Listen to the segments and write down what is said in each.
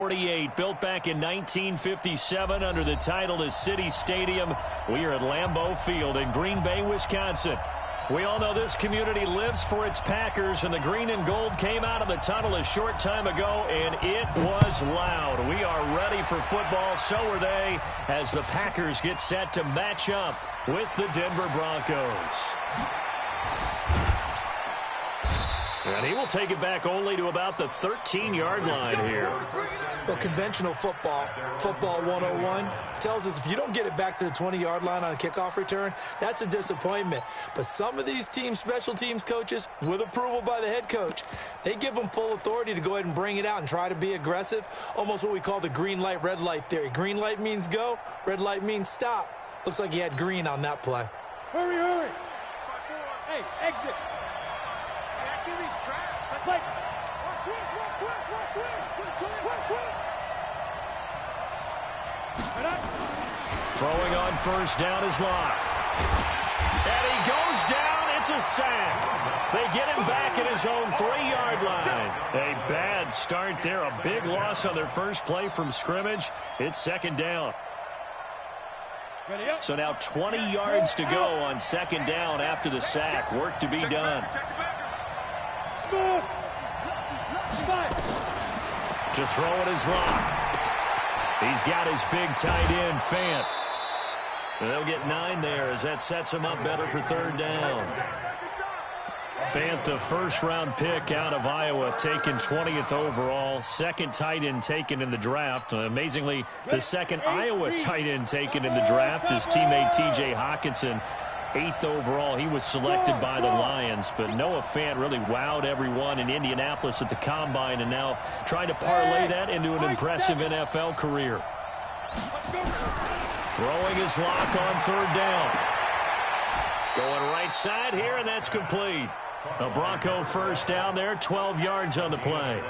48, built back in 1957 under the title of City Stadium. We are at Lambeau Field in Green Bay, Wisconsin. We all know this community lives for its Packers, and the green and gold came out of the tunnel a short time ago, and it was loud. We are ready for football, so are they, as the Packers get set to match up with the Denver Broncos. And he will take it back only to about the 13-yard line here. Well, conventional football 101, tells us if you don't get it back to the 20-yard line on a kickoff return, that's a disappointment. But some of these teams, special teams coaches, with approval by the head coach, they give them full authority to go ahead and bring it out and try to be aggressive, almost what we call the green light, red light theory. Green light means go, red light means stop. Looks like he had green on that play. Hurry, hurry. Hey, exit. Quick. Throwing on first down is Locke. And he goes down. It's a sack. They get him back at his own 3-yard line. A bad start there. A big loss on their first play from scrimmage. It's second down. So now 20 yards to go on second down after the sack. Work to be done. To throw it is Locke. He's got his big tight end, Fant. They'll get 9 there as that sets him up better for third down. Fant, the first-round pick out of Iowa, taken 20th overall. Second tight end taken in the draft. Amazingly, the second Iowa tight end taken in the draft is teammate T.J. Hawkinson. 8th overall, he was selected by the Lions, but Noah Fant really wowed everyone in Indianapolis at the Combine and now trying to parlay that into an impressive NFL career. Throwing his Locke on third down. Going right side here, and that's complete. A Bronco first down there, 12 yards on the play.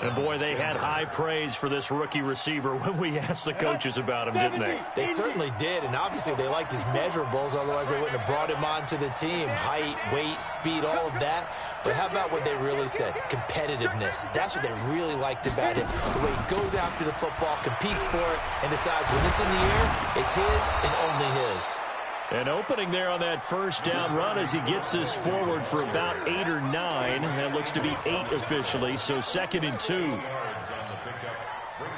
And, boy, they had high praise for this rookie receiver when we asked the coaches about him, didn't they? They certainly did, and obviously they liked his measurables. Otherwise, they wouldn't have brought him onto the team. Height, weight, speed, all of that. But how about what they really said? Competitiveness. That's what they really liked about it. The way he goes after the football, competes for it, and decides when it's in the air, it's his and only his. An opening there on that first down run as he gets this forward for about 8 or 9. That looks to be 8 officially, so 2nd and 2. Brings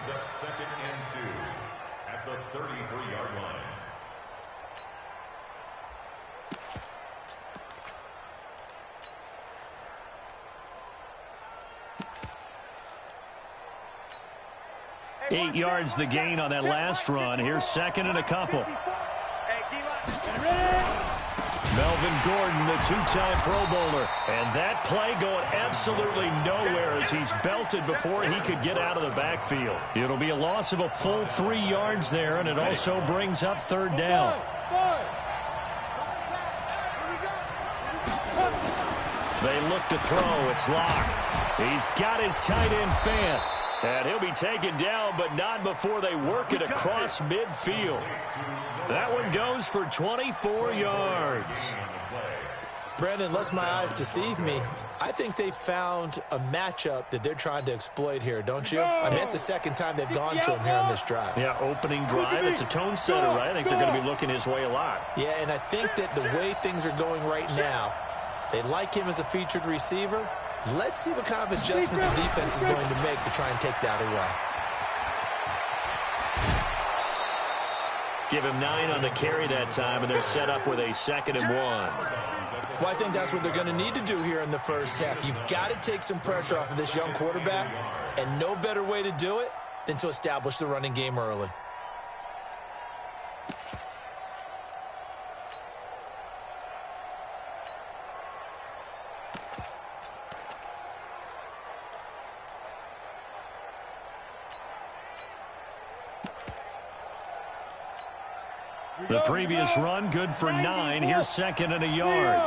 up 2nd and 2 at the 33-yard line. Eight yards the gain on that last run. Here's 2nd and a couple. Melvin Gordon, the 2-time Pro Bowler. And that play going absolutely nowhere as he's belted before he could get out of the backfield. It'll be a loss of a full 3 yards there, and it also brings up third down. They look to throw. It's Locke. He's got his tight end, Fant. And he'll be taken down, but not before they work it across midfield. That one goes for 24 yards. Brandon, lest my eyes deceive me, I think they found a matchup that they're trying to exploit here, don't you? I mean, that's the second time they've gone to him here on this drive. Yeah, opening drive. It's a tone setter, right? I think they're going to be looking his way a lot. Yeah, and I think that the way things are going right now, they like him as a featured receiver. Let's see what kind of adjustments the defense is going to make to try and take that away. Give him 9 on the carry that time, and they're set up with a 2nd and 1. Well, I think that's what they're going to need to do here in the first half. You've got to take some pressure off of this young quarterback, and no better way to do it than to establish the running game early. The previous run, good for 9. Here's 2nd and a yard.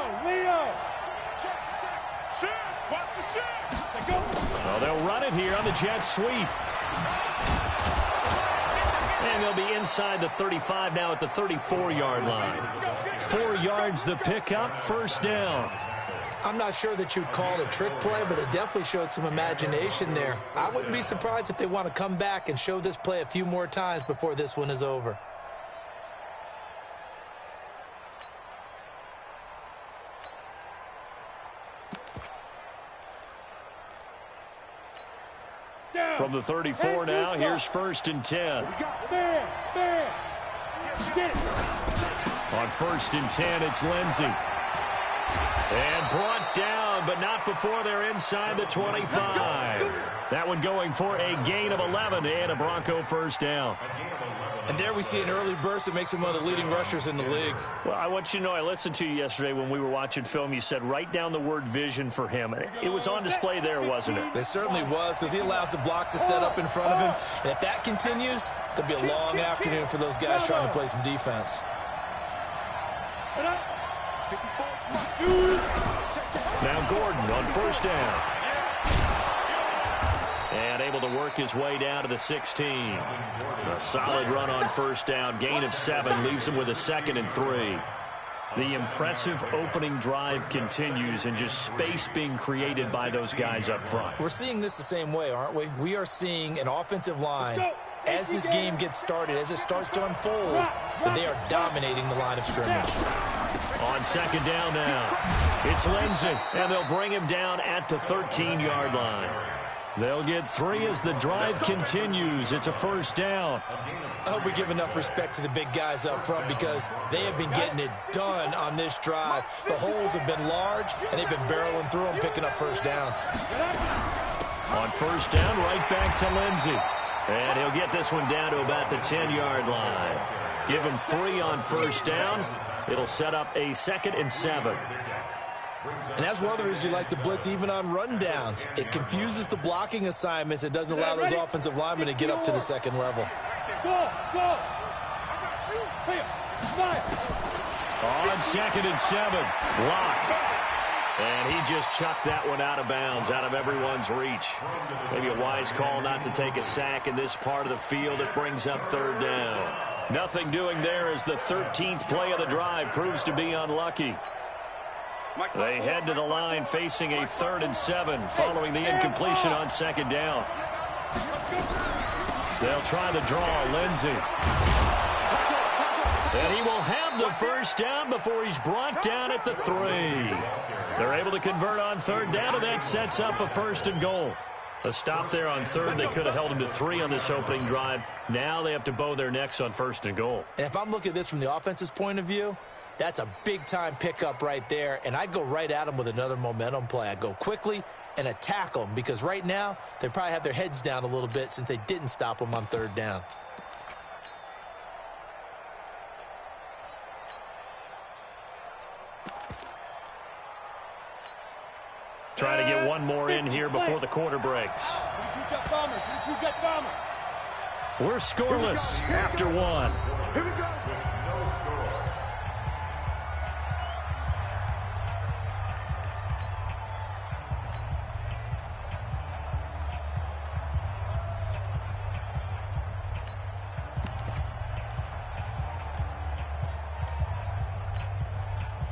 Well, they'll run it here on the jet sweep. And they'll be inside the 35 now at the 34-yard line. 4 yards the pickup, first down. I'm not sure that you'd call it a trick play, but it definitely showed some imagination there. I wouldn't be surprised if they want to come back and show this play a few more times before this one is over. From the 34 now, here's 1st and 10. On 1st and 10, it's Lindsey. And brought down, but not before they're inside the 25. That one going for a gain of 11 and a Bronco first down. And there we see an early burst that makes him one of the leading rushers in the league. Well, I want you to know, I listened to you yesterday when we were watching film. You said write down the word vision for him. It was on display there, wasn't it? It certainly was, because he allows the blocks to set up in front of him. And if that continues, there'll be a long afternoon for those guys trying to play some defense. Now Gordon on 1st down. And able to work his way down to the 16. A solid run on 1st down. Gain of 7 leaves him with a 2nd and 3. The impressive opening drive continues, and just space being created by those guys up front. We're seeing this the same way, aren't we? We are seeing an offensive line, as this game gets started, as it starts to unfold, that they are dominating the line of scrimmage. On 2nd down now, it's Lindsey, and they'll bring him down at the 13-yard line. They'll get 3 as the drive continues. It's a 1st down. I hope we give enough respect to the big guys up front, because they have been getting it done on this drive. The holes have been large, and they've been barreling through them, picking up 1st downs. On 1st down, right back to Lindsey. And he'll get this one down to about the 10-yard line. Give him 3 on 1st down. It'll set up a 2nd and 7. And that's one of the reasons you like to blitz even on rundowns. It confuses the blocking assignments. It doesn't allow those offensive linemen to get up to the 2nd level. On 2nd and 7, Locke. And he just chucked that one out of bounds, out of everyone's reach. Maybe a wise call not to take a sack in this part of the field. It brings up 3rd down. Nothing doing there as the 13th play of the drive proves to be unlucky. They head to the line facing a 3rd and 7 following the incompletion on 2nd down. They'll try the draw, Lindsey. And he will have the 1st down before he's brought down at the 3. They're able to convert on 3rd down, and that sets up a 1st and goal. A stop there on 3rd. They could have held him to 3 on this opening drive. Now they have to bow their necks on 1st and goal. And if I'm looking at this from the offense's point of view, that's a big-time pickup right there, and I go right at them with another momentum play. I go quickly and attack them, because right now they probably have their heads down a little bit since they didn't stop them on 3rd down. Trying to get one more in here before the quarter breaks. We're scoreless after 1. Here we go.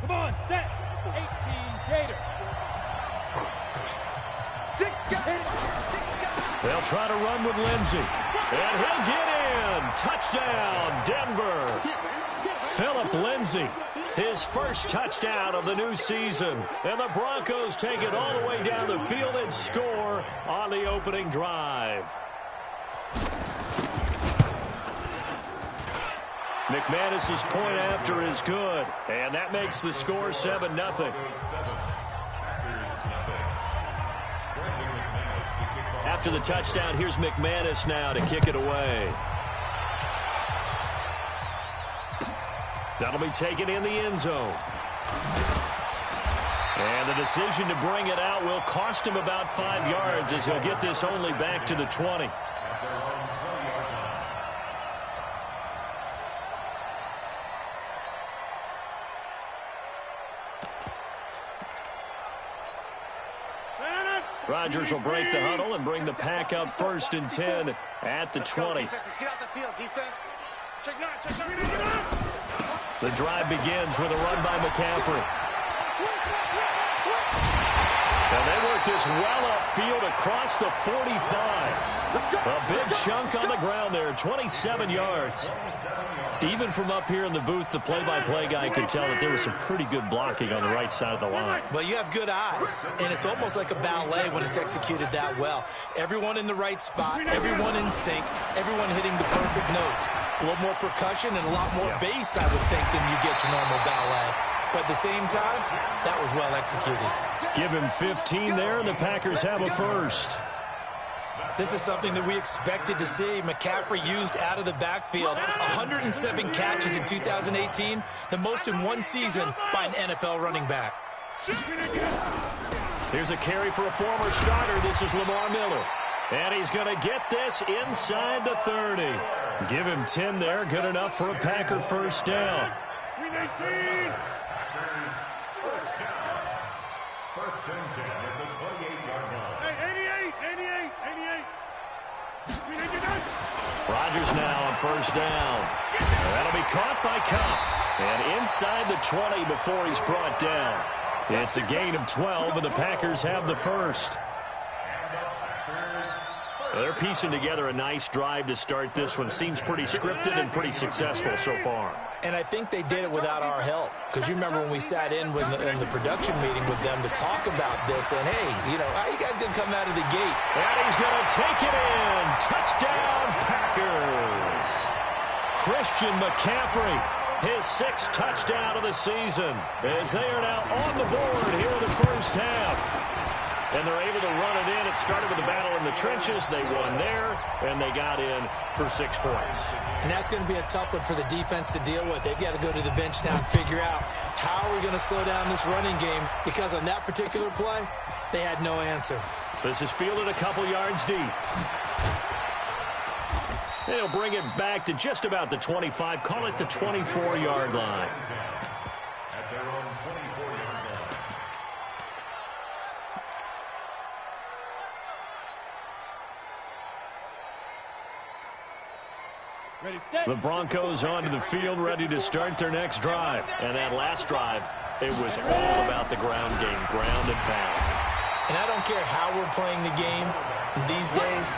Come on, set. 18 Gators. They'll try to run with Lindsey. And he'll get in. Touchdown, Denver. Phillip Lindsey, his first touchdown of the new season. And the Broncos take it all the way down the field and score on the opening drive. McManus's point after is good. And that makes the score 7-0. After the touchdown, here's McManus now to kick it away. That'll be taken in the end zone. And the decision to bring it out will cost him about 5 yards, as he'll get this only back to the 20. Rodgers will break the huddle and bring the pack up 1st and 10 at the 20. The drive begins with a run by McCaffrey. And they work this well upfield across the 45. A big chunk on the ground there, 27 yards. Even from up here in the booth, the play-by-play guy could tell that there was some pretty good blocking on the right side of the line. Well, you have good eyes, and it's almost like a ballet when it's executed that well. Everyone in the right spot, everyone in sync, everyone hitting the perfect notes. A little more percussion and a lot more bass, I would think, than you get your normal ballet. But at the same time, that was well executed. Give him 15 there, and the Packers have a first. This is something that we expected to see. McCaffrey used out of the backfield. 107 catches in 2018, the most in one season by an NFL running back. Here's a carry for a former starter. This is Lamar Miller. And he's going to get this inside the 30. Give him 10 there. Good enough for a Packer first down. First and 10 at the 28-yard line. Hey, 88. Rodgers now on first down. That'll be caught by Cobb. And inside the 20 before he's brought down. It's a gain of 12, and the Packers have the first. They're piecing together a nice drive to start this one. Seems pretty scripted and pretty successful so far. And I think they did it without our help. Because you remember when we sat in the production meeting with them to talk about this. And, hey, you know, how are you guys going to come out of the gate? And he's going to take it in. Touchdown, Packers. Christian McCaffrey, his 6th touchdown of the season, as they are now on the board here in the first half. And they're able to run it in. It started with a battle in the trenches. They won there, and they got in for 6 points. And that's going to be a tough one for the defense to deal with. They've got to go to the bench now and figure out how are we going to slow down this running game, because on that particular play, they had no answer. This is fielded a couple yards deep. They'll bring it back to just about the 25. Call it the 24-yard line. At their own 24-yard line. Ready, set. The Broncos onto the field, ready to start their next drive. And that last drive, it was all about the ground game, ground and pound. And I don't care how we're playing the game these days,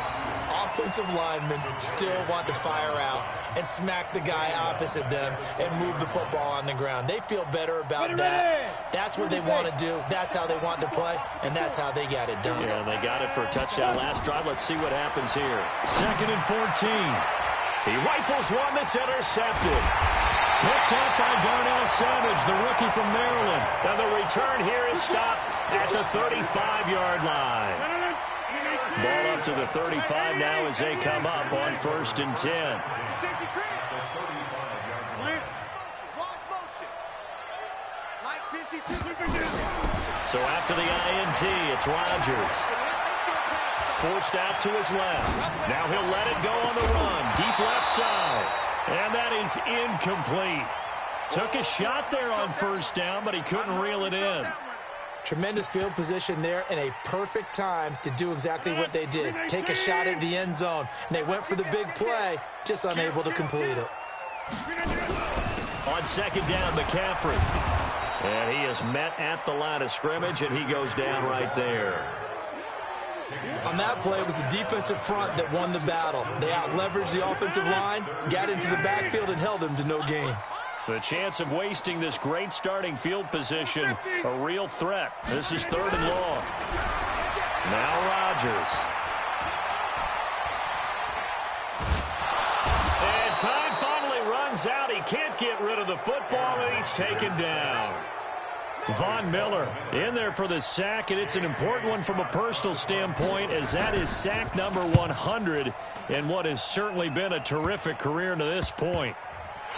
offensive linemen still want to fire out and smack the guy opposite them and move the football on the ground. They feel better about that. That's what they want to do. That's how they want to play, and that's how they got it done. Yeah, they got it for a touchdown last drive. Let's see what happens here. 2nd and 14. He rifles one that's intercepted. Picked up by Darnell Savage, the rookie from Maryland. And the return here is stopped at the 35-yard line. Ball up to the 35 now as they come up on 1st and 10. So after the INT, it's Rodgers. Forced out to his left. Now he'll let it go on the run. Deep left side. And that is incomplete. Took a shot there on 1st down, but he couldn't reel it in. Tremendous field position there and a perfect time to do exactly what they did. Take a shot at the end zone. And they went for the big play, just unable to complete it. On 2nd down, McCaffrey. And he is met at the line of scrimmage, and he goes down right there. On that play, it was the defensive front that won the battle. They out-leveraged the offensive line, got into the backfield, and held them to no gain. The chance of wasting this great starting field position, a real threat. This is 3rd and long. Now Rodgers. And time finally runs out. He can't get rid of the football, and he's taken down. Von Miller in there for the sack, and it's an important one from a personal standpoint, as that is sack number 100 in what has certainly been a terrific career to this point.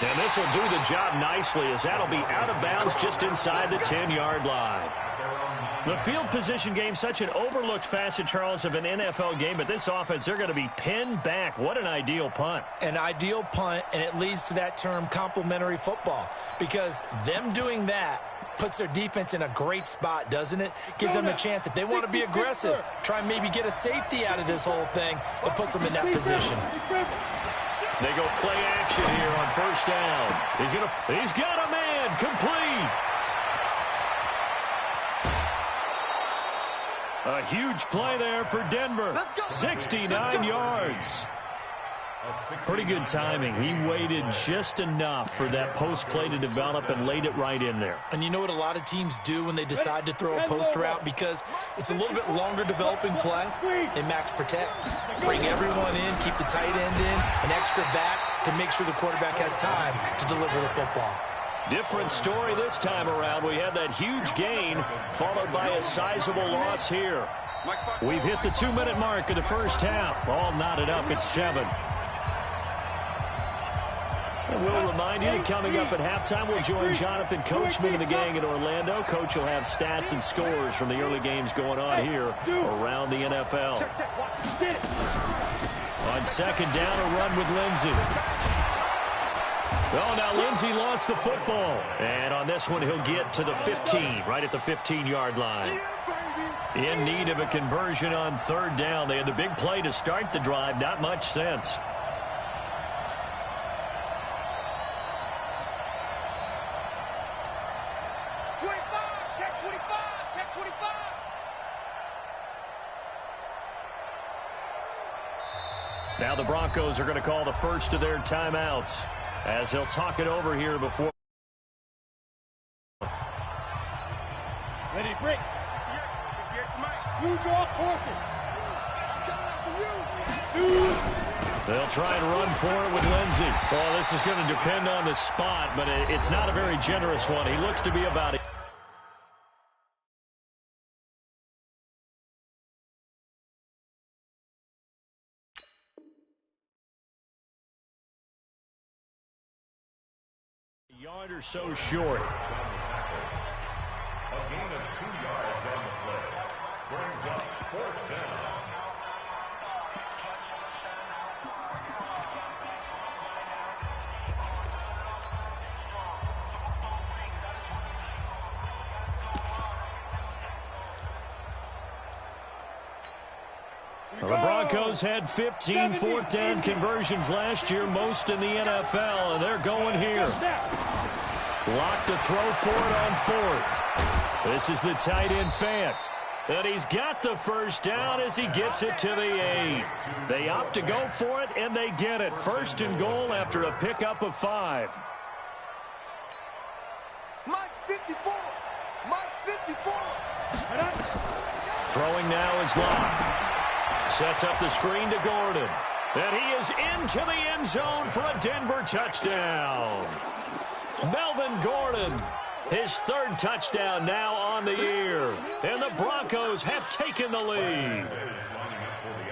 And this will do the job nicely, as that'll be out of bounds just inside the 10-yard line. The field position game, such an overlooked facet, Charles, of an NFL game, but this offense, they're going to be pinned back. What an ideal punt. An ideal punt, and it leads to that term complementary football, because them doing that puts their defense in a great spot, doesn't it? Gives them a chance. If they want to be aggressive, try and maybe get a safety out of this whole thing, it puts them in that position. They go play action here on 1st down. He's got a man complete. A huge play there for Denver. 69 yards. Pretty good timing. He waited just enough for that post play to develop and laid it right in there. And you know what a lot of teams do when they decide to throw a post route? Because it's a little bit longer developing play. They max protect. Bring everyone in, keep the tight end in, an extra back to make sure the quarterback has time to deliver the football. Different story this time around. We had that huge gain followed by a sizable loss here. We've hit the 2-minute mark of the first half. All knotted up at 7. And we'll remind you that coming up at halftime, we'll join Jonathan Coachman and the gang in Orlando. Coach will have stats and scores from the early games going on here around the NFL. On second down, a run with Lindsey. Oh, now Lindsey lost the football. And on this one, he'll get to the 15, right at the 15-yard line. In need of a conversion on third down. They had the big play to start the drive. Not much sense. Now the Broncos are going to call the first of their timeouts as they'll talk it over here before. Ready, break. You draw Corkin. They'll try and run for it with Lindsey. Oh, this is going to depend on the spot, but it's not a very generous one. He looks to be about it. Yard or so short. A gain of 2 yards on the play. Brings up fourth down. Well, the Broncos had 15 fourth down conversions last year, most in the NFL, and they're going here. Locked to throw for it on fourth. This is the tight end Fant. And he's got the first down as he gets it to the 8. They opt to go for it, and they get it. First and goal after a pickup of 5. Mike 54. Mike 54. Throwing now is locked. Sets up the screen to Gordon. And he is into the end zone for a Denver touchdown. Melvin Gordon, his third touchdown now on the year. And the Broncos have taken the lead.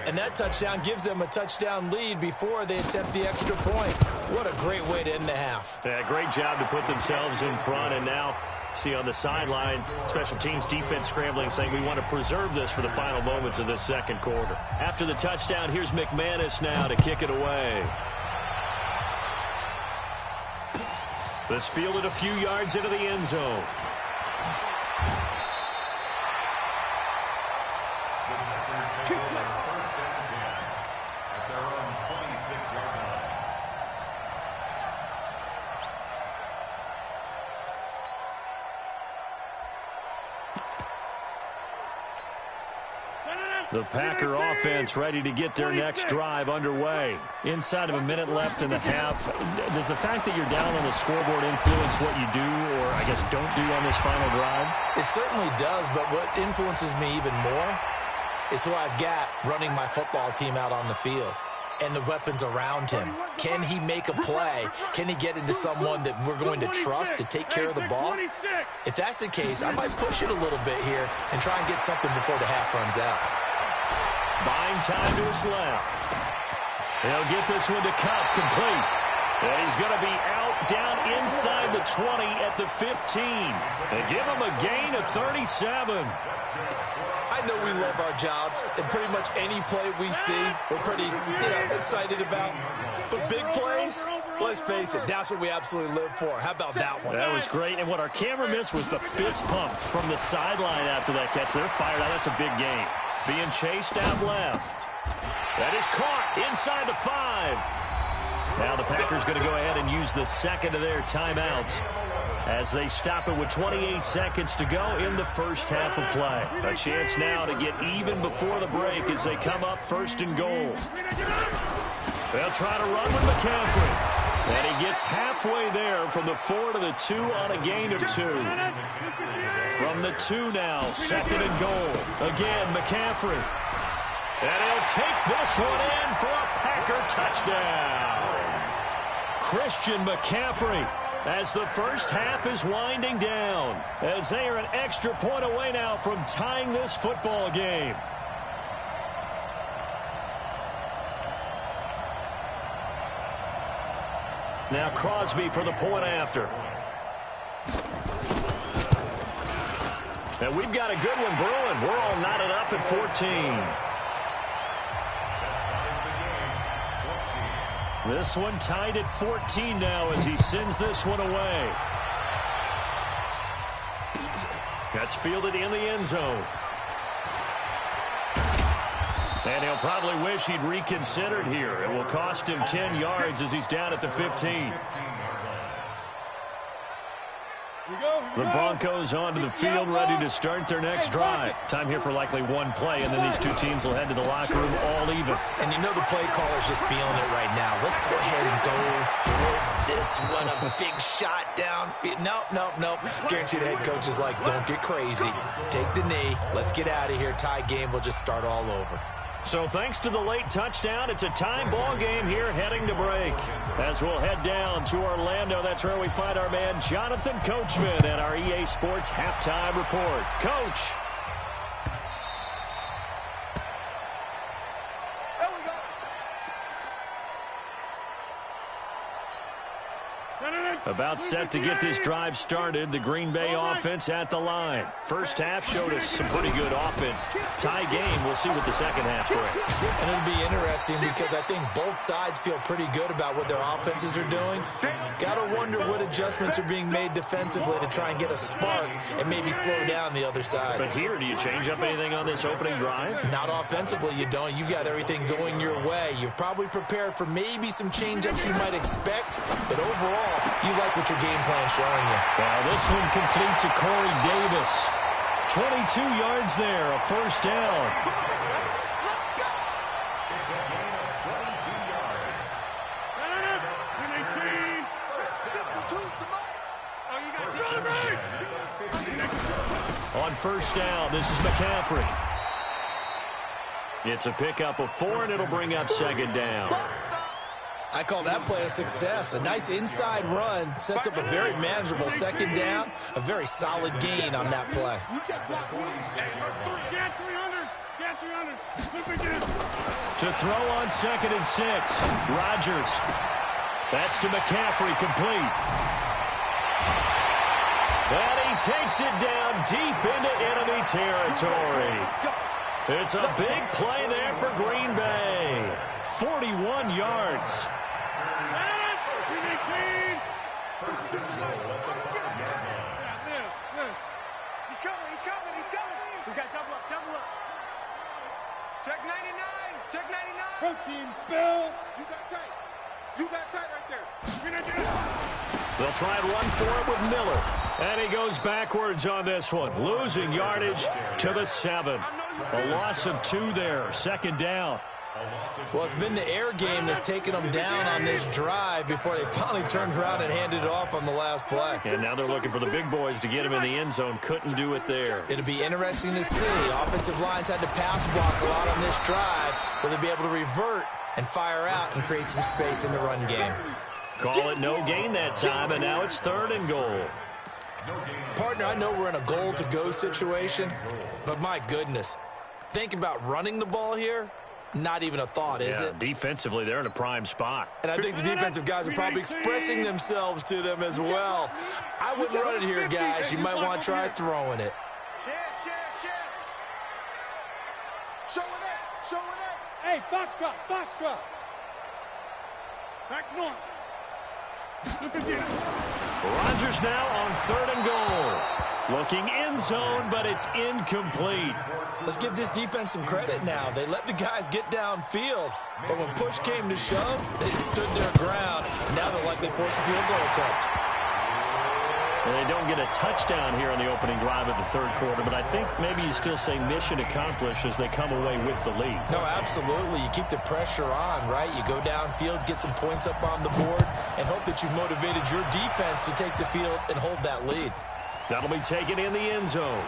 And that touchdown gives them a touchdown lead before they attempt the extra point. What a great way to end the half. Yeah, great job to put themselves in front. And now, see on the sideline, special teams defense scrambling, saying we want to preserve this for the final moments of this second quarter. After the touchdown, here's McManus now to kick it away. This fielded a few yards into the end zone. The Packer offense ready to get their next drive underway. Inside of a minute left in the half, does the fact that you're down on the scoreboard influence what you do or, I guess, don't do on this final drive? It certainly does, but what influences me even more is who I've got running my football team out on the field and the weapons around him. Can he make a play? Can he get into someone that we're going to trust to take care of the ball? If that's the case, I might push it a little bit here and try and get something before the half runs out. Buying time to his left. He'll get this one to Cup complete. And he's going to be out down inside the 20 at the 15. They give him a gain of 37. I know we love our jobs, and pretty much any play we see, we're pretty, excited about. But big plays, let's face it, that's what we absolutely live for. How about that one? That was great, and what our camera missed was the fist pump from the sideline after that catch. They're fired out. That's a big game. Being chased out left. That is caught inside the 5. Now the Packers going to go ahead and use the second of their timeouts. as they stop it with 28 seconds to go in the first half of play. A chance now to get even before the break as they come up first and goal. They'll try to run with McCaffrey. And he gets halfway there from the 4 to the 2 on a gain of 2. From the 2 now, second and goal. Again, McCaffrey. And he'll take this one in for a Packer touchdown. Christian McCaffrey, as the first half is winding down, as they are an extra point away now from tying this football game. Now Crosby for the point after. And we've got a good one brewing. We're all knotted up at 14. This one tied at 14 now as he sends this one away. That's fielded in the end zone. And he'll probably wish he'd reconsidered here. It will cost him 10 yards as he's down at the 15. The Broncos onto the field, ready to start their next drive. Time here for likely one play, and then these two teams will head to the locker room all even. And you know the play caller's just feeling it right now. Let's go ahead and go for this one. A big shot down. Nope. Guarantee the head coach is like, don't get crazy. Take the knee. Let's get out of here. Tie game. We'll just start all over. So thanks to the late touchdown, it's a time ball game here heading to break. As we'll head down to Orlando, that's where we find our man Jonathan Coachman at our EA Sports Halftime Report. Coach. About set to get this drive started. The Green Bay offense at the line. First half showed us some pretty good offense. Tie game. We'll see what the second half brings. And it'll be interesting because I think both sides feel pretty good about what their offenses are doing. Got to wonder what adjustments are being made defensively to try and get a spark and maybe slow down the other side. But here, do you change up anything on this opening drive? Not offensively, you don't. You got everything going your way. You've probably prepared for maybe some change-ups you might expect, but overall, you like what your game plan's showing you. Well, this one complete to Corey Davis. 22 yards there, a first down. On first down, this is McCaffrey. It's a pickup of 4, and it'll bring up second down. I call that play a success. A nice inside run sets up a very manageable second down. A very solid gain on that play. To throw on 2nd and 6. Rodgers. That's to McCaffrey, complete. And he takes it down deep into enemy territory. It's a big play there for Green Bay. 41 yards. He's coming. We got double up. Check 99. Protein spill. You got tight right there. They'll try and run for it with Miller. And he goes backwards on this one. Losing yardage to the 7. A loss of 2 there. Second down. Well, it's been the air game that's taken them down on this drive before they finally turned around and handed it off on the last play. And now they're looking for the big boys to get him in the end zone. Couldn't do it there. It'll be interesting to see. Offensive lines had to pass block a lot on this drive. Will they be able to revert and fire out and create some space in the run game? Call it no gain that time, and now it's 3rd and goal. Partner, I know we're in a goal-to-go situation, but my goodness, think about running the ball here. Not even a thought, is it? Defensively, they're in a prime spot. And I think the defensive guys are probably expressing themselves to them as well. I wouldn't run it here, guys. You might want to try throwing it. Chance. Show it up. Hey, box drop. Back north. Look again. Rodgers now on 3rd and goal. Looking end zone, but it's incomplete. Let's give this defense some credit now. They let the guys get downfield, but when push came to shove, they stood their ground. Now they'll likely force a field goal attempt. And they don't get a touchdown here on the opening drive of the third quarter, but I think maybe you still say mission accomplished as they come away with the lead. No, absolutely. You keep the pressure on, right? You go downfield, get some points up on the board, and hope that you've motivated your defense to take the field and hold that lead. That'll be taken in the end zone.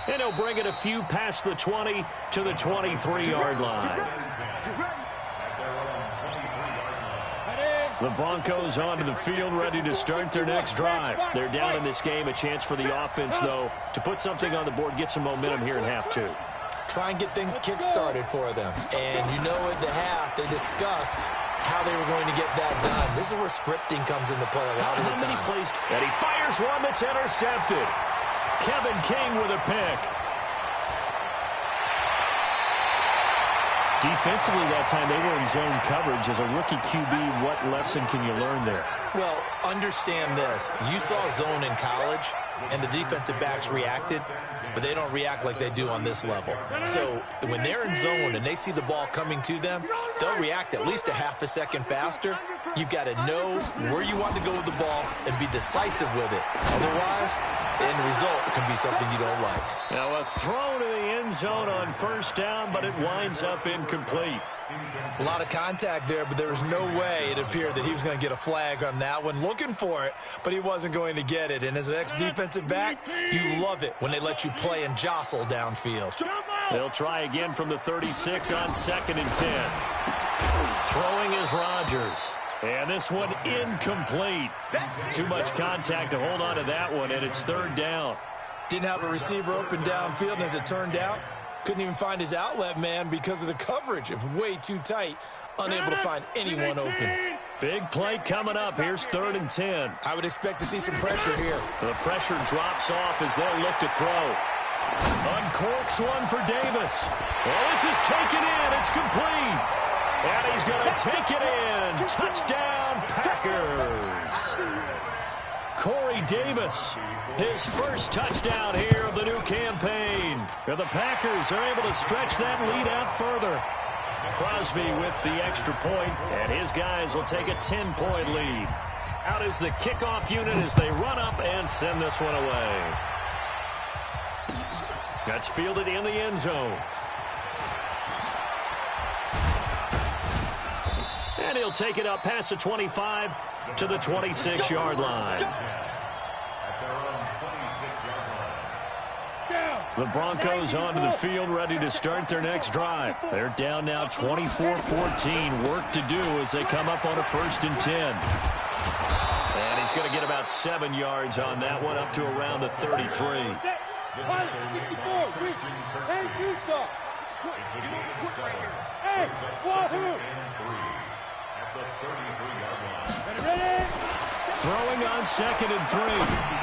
And he'll bring it a few past the 20 to the 23-yard line. The Broncos onto the field, ready to start their next drive. They're down in this game. A chance for the offense, though, to put something on the board, get some momentum here in half two. Try and get things kick-started for them. And you know at the half, they discussed how they were going to get that done. This is where scripting comes into play a lot of the time. And he fires one that's intercepted. Kevin King with a pick. Defensively that time, they were in zone coverage. As a rookie QB, what lesson can you learn there? Well, understand this. You saw zone in college, and the defensive backs reacted, but they don't react like they do on this level. So when they're in zone and they see the ball coming to them, they'll react at least a half a second faster. You've got to know where you want to go with the ball and be decisive with it. Otherwise, the end result can be something you don't like. Now a throw to the end zone on first down, but it winds up incomplete. A lot of contact there, but there was no way it appeared that he was going to get a flag on that one. Looking for it, but he wasn't going to get it. And as an ex-defensive back, you love it when they let you play and jostle downfield. They'll try again from the 36 on 2nd and 10. Throwing is Rodgers. And this one incomplete. Too much contact to hold on to that one, and it's 3rd down. Didn't have a receiver open downfield, and as it turned out, couldn't even find his outlet man because of the coverage. It was way too tight, unable to find anyone open. Big play coming up. Here's 3rd and 10. I would expect to see some pressure here. The pressure drops off as they'll look to throw. Uncorks one for Davis. Well, this is taken in. It's complete. And he's going to take it in. Touchdown, Packers. Corey Davis, his first touchdown here of the new campaign. And the Packers are able to stretch that lead out further. Crosby with the extra point, and his guys will take a 10-point lead. Out is the kickoff unit as they run up and send this one away. That's fielded in the end zone. And he'll take it up past the 25 to the 26-yard line. The Broncos onto the field, ready to start their next drive. They're down now 24-14. Work to do as they come up on a 1st and 10. And he's going to get about 7 yards on that one, up to around the 33. Throwing on 2nd and 3.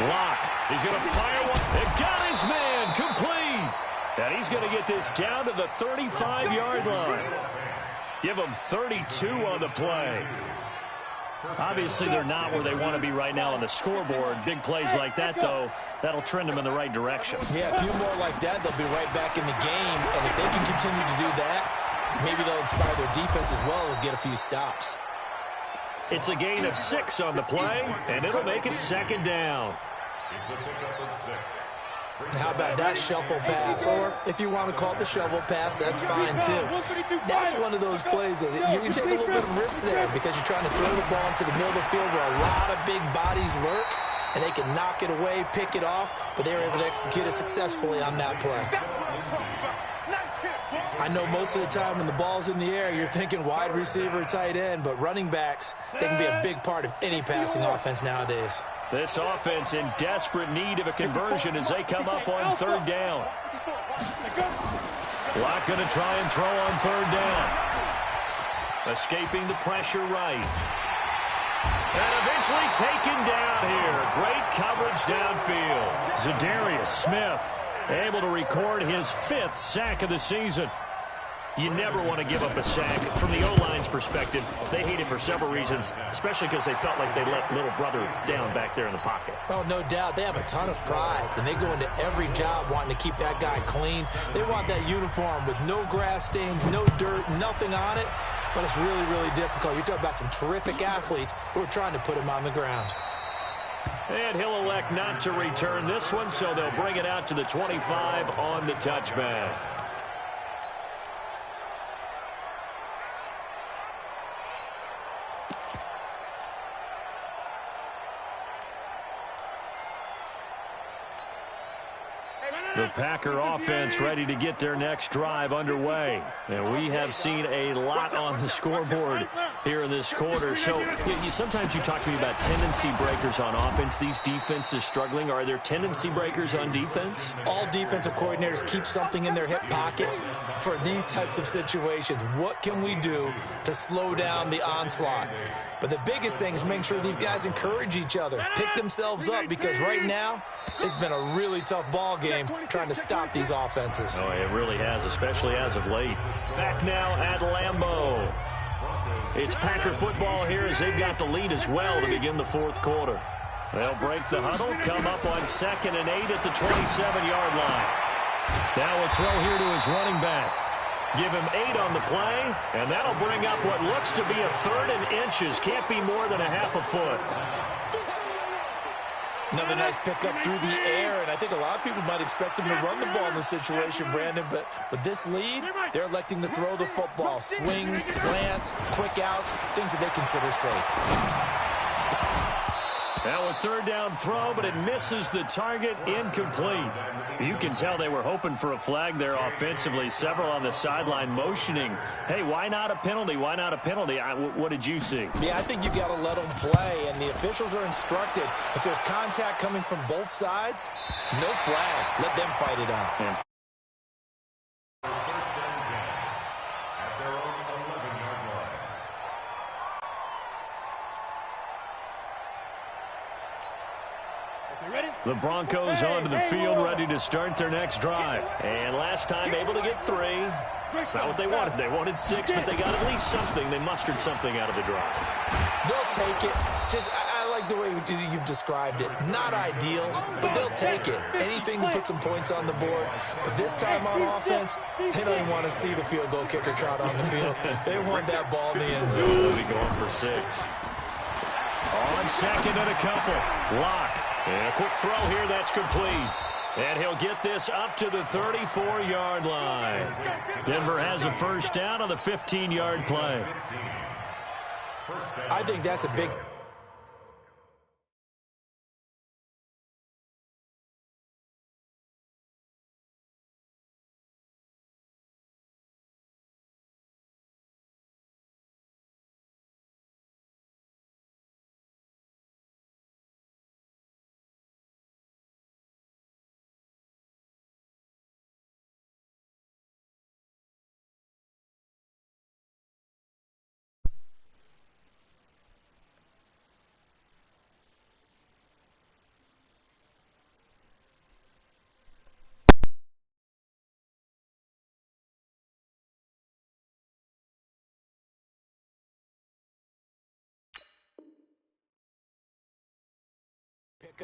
Lock. He's going to fire one. It got his man. Complete. And he's going to get this down to the 35-yard line. Give him 32 on the play. Obviously, they're not where they want to be right now on the scoreboard. Big plays like that, though, that'll trend them in the right direction. Yeah, a few more like that, they'll be right back in the game. And if they can continue to do that, maybe they'll inspire their defense as well and get a few stops. It's a gain of 6 on the play, and it'll make it 2nd down. It's a pickup of 6. How about that shuffle pass? Or if you want to call it the shovel pass, that's fine too. That's one of those plays that you take a little bit of risk there because you're trying to throw the ball into the middle of the field where a lot of big bodies lurk, and they can knock it away, pick it off, but they were able to execute it successfully on that play. I know most of the time when the ball's in the air, you're thinking wide receiver, tight end, but running backs, they can be a big part of any passing offense nowadays. This offense in desperate need of a conversion as they come up on 3rd down. Lock going to try and throw on 3rd down. Escaping the pressure right. And eventually taken down here. Great coverage downfield. Zadarius Smith able to record his 5th sack of the season. You never want to give up a sack. From the O-line's perspective, they hate it for several reasons, especially because they felt like they let little brother down back there in the pocket. Oh, no doubt. They have a ton of pride, and they go into every job wanting to keep that guy clean. They want that uniform with no grass stains, no dirt, nothing on it. but it's really, really difficult. You're talking about some terrific athletes who are trying to put him on the ground. And he'll elect not to return this one, so they'll bring it out to the 25 on the touchback. The Packer offense ready to get their next drive underway. And we have seen a lot on the scoreboard here in this quarter. So sometimes you talk to me about tendency breakers on offense. These defenses struggling. Are there tendency breakers on defense? All defensive coordinators keep something in their hip pocket for these types of situations. What can we do to slow down the onslaught? But the biggest thing is making sure these guys encourage each other, pick themselves up, because right now it's been a really tough ball game trying to stop these offenses. Oh, it really has, especially as of late. Back now at Lambeau. It's Packer football here as they've got the lead as well to begin the fourth quarter. They'll break the huddle, come up on 2nd and 8 at the 27-yard line. Now a throw here to his running back. Give him 8 on the play, and that'll bring up what looks to be a 3rd and inches. Can't be more than a half a foot. Another nice pickup through the air, and I think a lot of people might expect them to run the ball in this situation, Brandon, but with this lead, they're electing to throw the football. Swings, slants, quick outs, things that they consider safe. Now a 3rd down throw, but it misses the target, incomplete. You can tell they were hoping for a flag there offensively. Several on the sideline motioning, hey, why not a penalty? Why not a penalty? What did you see? Yeah, I think you got to let them play, and the officials are instructed. If there's contact coming from both sides, no flag. Let them fight it out. And the Broncos onto the field, ready to start their next drive. And last time able to get 3. It's not what they wanted. They wanted 6, but they got at least something. They mustered something out of the drive. They'll take it. I like the way you've described it. Not ideal, but they'll take it. Anything to put some points on the board. But this time on offense, they don't even want to see the field goal kicker trot on the field. They want that ball in the end zone. They'll be going for 6. On 2nd and a couple. Lock. And a quick throw here, that's complete. And he'll get this up to the 34-yard line. Denver has a 1st down on the 15-yard play. I think that's a big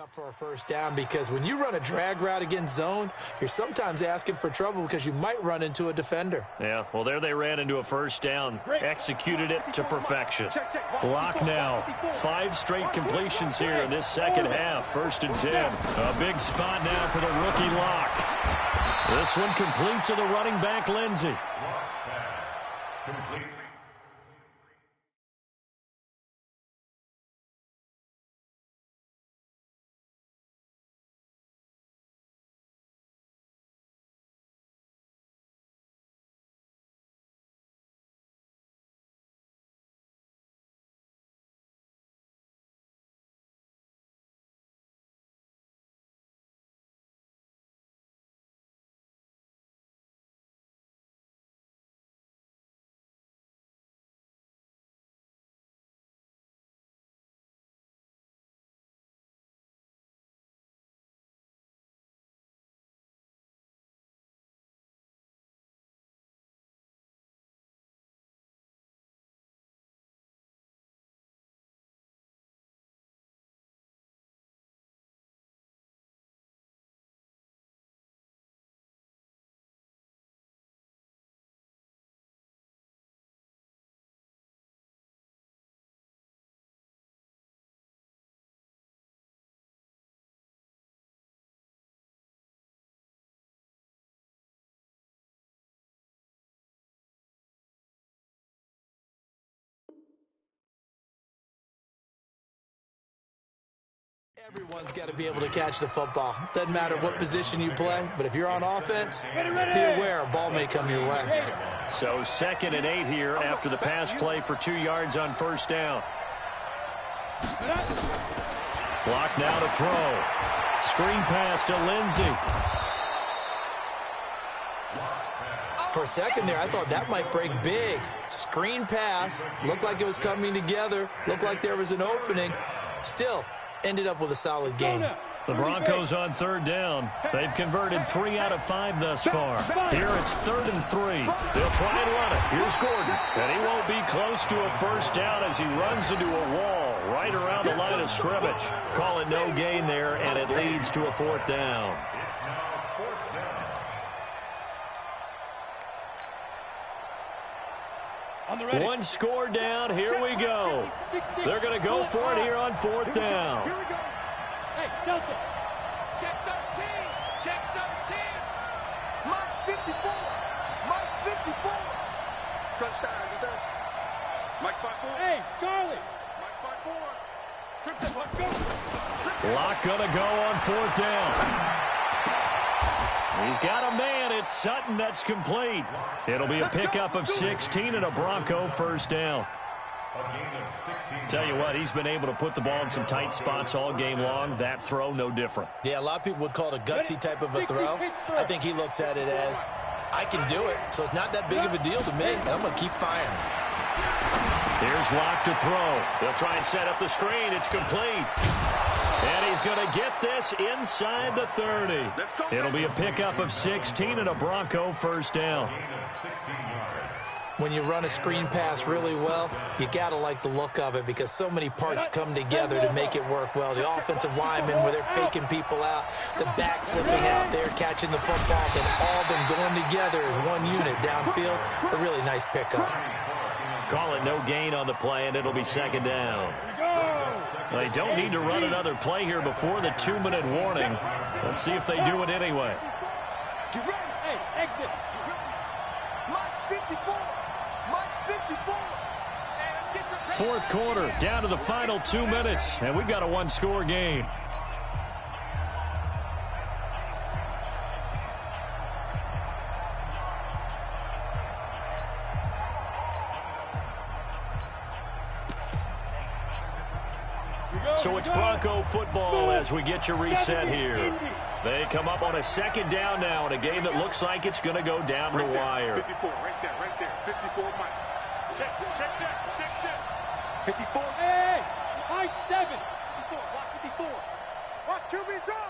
up for a 1st down, because when you run a drag route against zone, you're sometimes asking for trouble because you might run into a defender. Yeah, well, there they ran into a 1st down. Executed it to perfection. Lock now. 5 straight completions here in this 2nd half. 1st and 10. A big spot now for the rookie Lock. This one complete to the running back, Lindsey. Everyone's got to be able to catch the football. Doesn't matter what position you play, but if you're on offense, be aware a ball may come your way. So 2nd and 8 here after the pass play for 2 yards on first down. Block now to throw. Screen pass to Lindsey. For a second there, I thought that might break big. Screen pass. Looked like it was coming together. Looked like there was an opening. Still, ended up with a solid game. The Broncos on 3rd down. They've converted 3 out of 5 thus far. Here it's 3rd and 3. They'll try and run it. Here's Gordon. And he won't be close to a first down as he runs into a wall right around the line of scrimmage. Call it no gain there, and it leads to a 4th down. One score down. Here we go. They're going to go for it here on 4th down. Here we go. Hey, Delta. Check 13. Check 13. Mike 54. Mike 54. Touchdown, defense. Mike 54. Hey, Charlie. Mike 54. Strip that. Let's go. Lock going to go on 4th down. He's got a man. It's Sutton that's complete. It'll be a pickup of 16 and a Bronco first down. Tell you what, he's been able to put the ball in some tight spots all game long. That throw, no different. Yeah, a lot of people would call it a gutsy type of a throw. I think he looks at it as, I can do it, so it's not that big of a deal to me, and I'm going to keep firing. Here's Locke to throw. They'll try and set up the screen. It's complete. And he's going to get this inside the 30. It'll be a pickup of 16 and a Bronco first down. When you run a screen pass really well, you got to like the look of it because so many parts come together to make it work well. The offensive linemen, where they're faking people out, the back slipping out there, catching the football, and all of them going together as one unit downfield. A really nice pickup. Call it no gain on the play, and it'll be 2nd down. They don't need to run another play here before the 2-minute warning. Let's see if they do it anyway. Hey, exit. Mike 54. Mike 54. Hey, let's get some. 4th quarter, down to the final 2 minutes, and we've got a 1-score game. So it's Bronco football as we get your reset here. They come up on a 2nd down now in a game that looks like it's going to go down the wire. 54, right there. 54, Mike. Check. 54. Hey, high 7. 54, watch 54. Watch QB draw.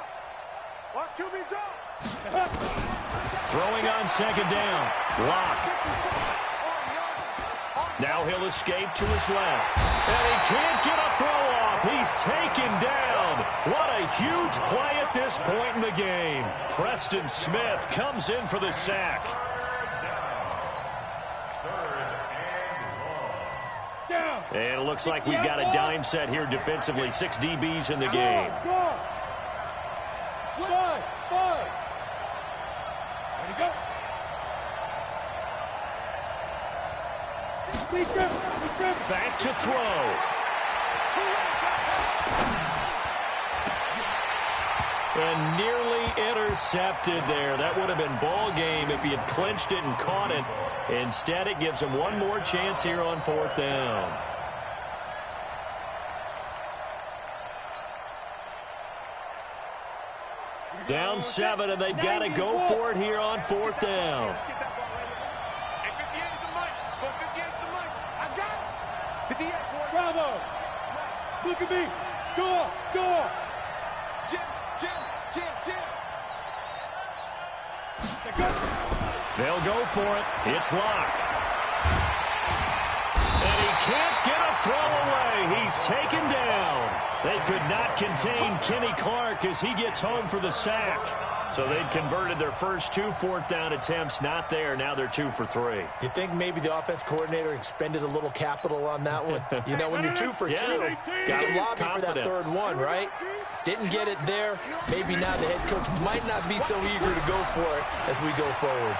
Watch QB draw. Throwing on 2nd down. Lock. Now he'll escape to his left. And he can't get a throw off. He's taken down. What a huge play at this point in the game. Preston Smith comes in for the sack. And it looks like we've got a dime set here defensively. 6 DBs in the game. Slide. Ready to go. Back to throw. And nearly intercepted there. That would have been ball game if he had clinched it and caught it. Instead, it gives him one more chance here on 4th down. Down 7, and they've got to go for it here on 4th down. Bravo. Look at me. Go. Jim. They'll go for it. It's Locke. And he can't get a throw away. He's taken down. They could not contain Kenny Clark as he gets home for the sack. So they'd converted their first 2 4th down attempts. Not there. Now they're 2 for 3. You think maybe the offense coordinator expended a little capital on that one? You know, when you're 2 for 2, you can lobby for that 3rd one, right? Didn't get it there. Maybe now the head coach might not be so eager to go for it as we go forward.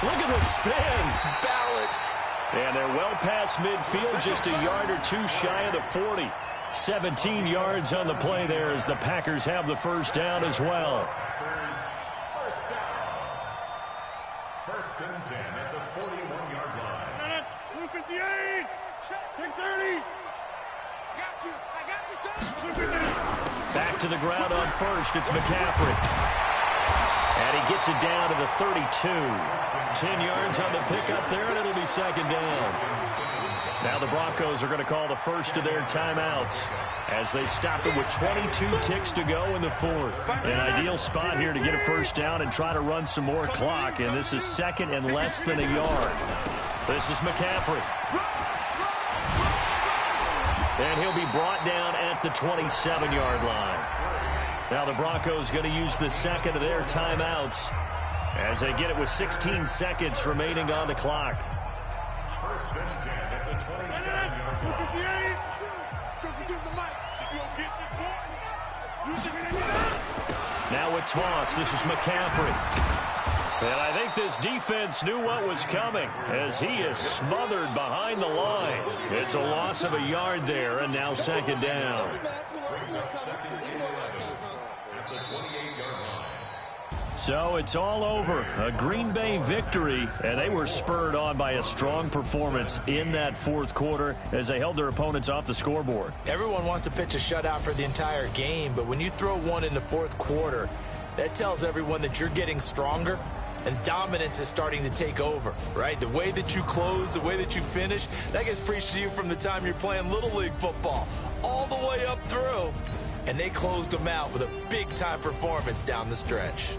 Look at the spin. Balance. And they're well past midfield, just a yard or 2 shy of the 40. 17 yards on the play there as the Packers have the first down as well. First down. First and 10 at the 41-yard line. 258. Check 30. I got you, son. Back to the ground on first. It's McCaffrey. And he gets it down to the 32. 10 yards on the pickup there, and it'll be second down. Now the Broncos are going to call the first of their timeouts as they stop it with 22 ticks to go in the fourth. An ideal spot here to get a first down and try to run some more clock, and this is second and less than a yard. This is McCaffrey. And he'll be brought down at the 27-yard line. Now the Broncos going to use the second of their timeouts as they get it with 16 seconds remaining on the clock. First and 10 at the 27-yard line. Now a toss. This is McCaffrey. And I think this defense knew what was coming as he is smothered behind the line. It's a loss of a yard there, and now second down. Brings up second and 11 at the 28-yard line. So it's all over. A Green Bay victory, and they were spurred on by a strong performance in that fourth quarter as they held their opponents off the scoreboard. Everyone wants to pitch a shutout for the entire game, but when you throw one in the fourth quarter, that tells everyone that you're getting stronger and dominance is starting to take over, right? The way that you close, the way that you finish, that gets preached to you from the time you're playing Little League football all the way up through. And they closed them out with a big-time performance down the stretch.